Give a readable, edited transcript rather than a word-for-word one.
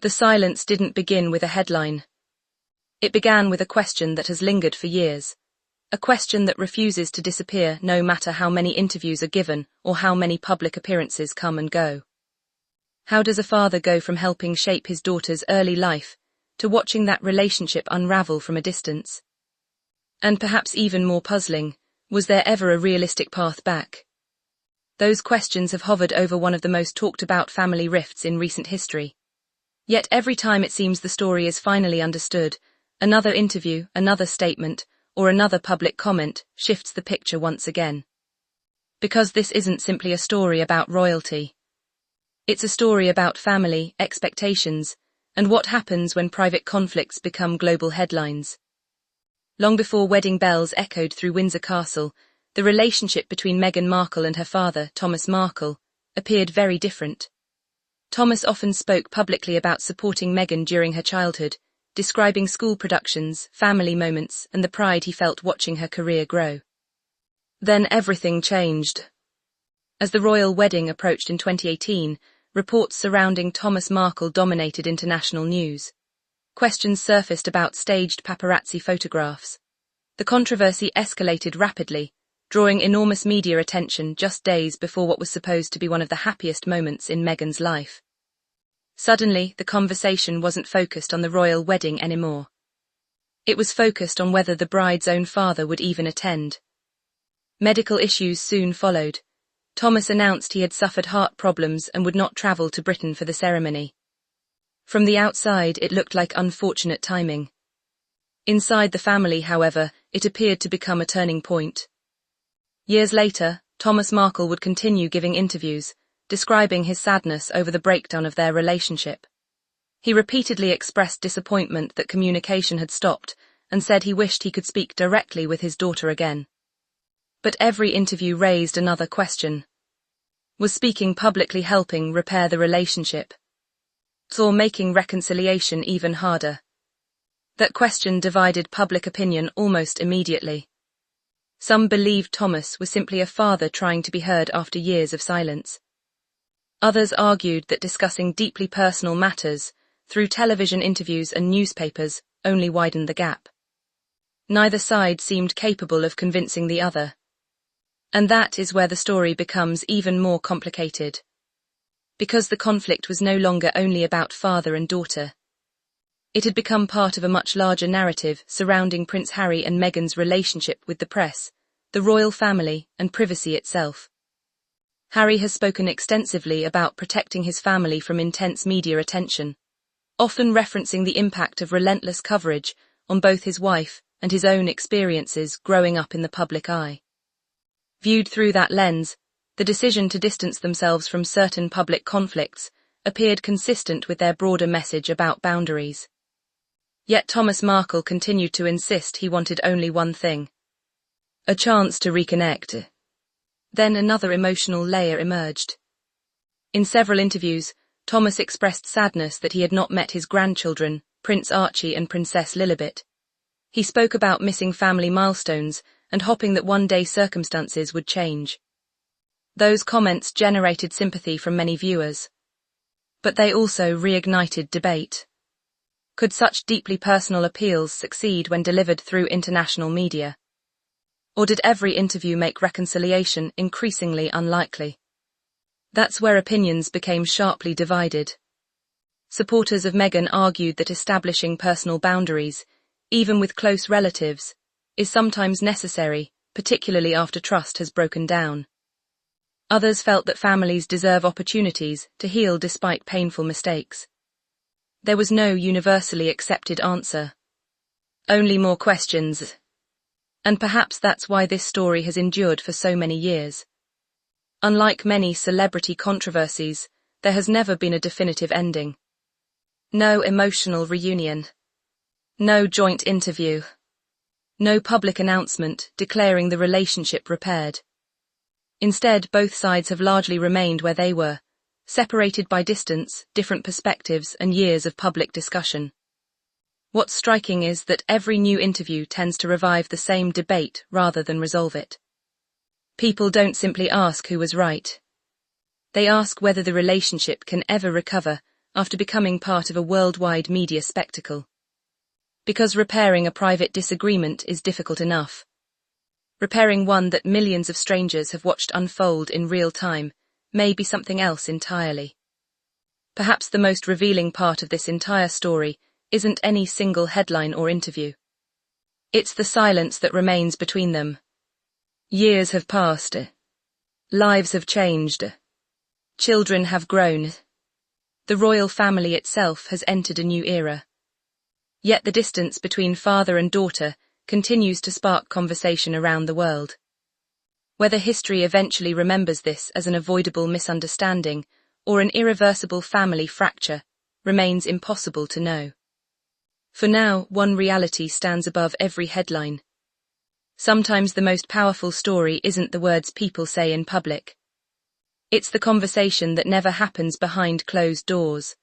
The silence didn't begin with a headline. It began with a question that has lingered for years. A question that refuses to disappear no matter how many interviews are given or how many public appearances come and go. How does a father go from helping shape his daughter's early life to watching that relationship unravel from a distance? And perhaps even more puzzling, was there ever a realistic path back? Those questions have hovered over one of the most talked about family rifts in recent history. Yet every time it seems the story is finally understood, another interview, another statement, or another public comment shifts the picture once again. Because this isn't simply a story about royalty. It's a story about family, expectations, and what happens when private conflicts become global headlines. Long before wedding bells echoed through Windsor Castle, the relationship between Meghan Markle and her father, Thomas Markle, appeared very different. Thomas often spoke publicly about supporting Meghan during her childhood, describing school productions, family moments, and the pride he felt watching her career grow. Then everything changed. As the royal wedding approached in 2018, reports surrounding Thomas Markle dominated international news. Questions surfaced about staged paparazzi photographs. The controversy escalated rapidly, drawing enormous media attention just days before what was supposed to be one of the happiest moments in Meghan's life. Suddenly, the conversation wasn't focused on the royal wedding anymore. It was focused on whether the bride's own father would even attend. Medical issues soon followed. Thomas announced he had suffered heart problems and would not travel to Britain for the ceremony. From the outside, it looked like unfortunate timing. Inside the family, however, it appeared to become a turning point. Years later, Thomas Markle would continue giving interviews, describing his sadness over the breakdown of their relationship. He repeatedly expressed disappointment that communication had stopped and said he wished he could speak directly with his daughter again. But every interview raised another question. Was speaking publicly helping repair the relationship? Or making reconciliation even harder? That question divided public opinion almost immediately. Some believed Thomas was simply a father trying to be heard after years of silence. Others argued that discussing deeply personal matters through television interviews and newspapers only widened the gap. Neither side seemed capable of convincing the other. And that is where the story becomes even more complicated. Because the conflict was no longer only about father and daughter. It had become part of a much larger narrative surrounding Prince Harry and Meghan's relationship with the press, the royal family, and privacy itself. Harry has spoken extensively about protecting his family from intense media attention, often referencing the impact of relentless coverage on both his wife and his own experiences growing up in the public eye. Viewed through that lens, the decision to distance themselves from certain public conflicts appeared consistent with their broader message about boundaries. Yet Thomas Markle continued to insist he wanted only one thing: a chance to reconnect. Then another emotional layer emerged. In several interviews, Thomas expressed sadness that he had not met his grandchildren, Prince Archie and Princess Lilibet. He spoke about missing family milestones and hoping that one day circumstances would change. Those comments generated sympathy from many viewers. But they also reignited debate. Could such deeply personal appeals succeed when delivered through international media? Or did every interview make reconciliation increasingly unlikely? That's where opinions became sharply divided. Supporters of Meghan argued that establishing personal boundaries, even with close relatives, is sometimes necessary, particularly after trust has broken down. Others felt that families deserve opportunities to heal despite painful mistakes. There was no universally accepted answer. Only more questions. And perhaps that's why this story has endured for so many years. Unlike many celebrity controversies, there has never been a definitive ending. No emotional reunion. No joint interview. No public announcement declaring the relationship repaired. Instead, both sides have largely remained where they were, separated by distance, different perspectives, and years of public discussion. What's striking is that every new interview tends to revive the same debate rather than resolve it. People don't simply ask who was right. They ask whether the relationship can ever recover after becoming part of a worldwide media spectacle. Because repairing a private disagreement is difficult enough, repairing one that millions of strangers have watched unfold in real time may be something else entirely. Perhaps the most revealing part of this entire story isn't any single headline or interview. It's the silence that remains between them. Years have passed. Lives have changed. Children have grown. The royal family itself has entered a new era. Yet the distance between father and daughter continues to spark conversation around the world. Whether history eventually remembers this as an avoidable misunderstanding or an irreversible family fracture remains impossible to know. For now, one reality stands above every headline. Sometimes the most powerful story isn't the words people say in public. It's the conversation that never happens behind closed doors.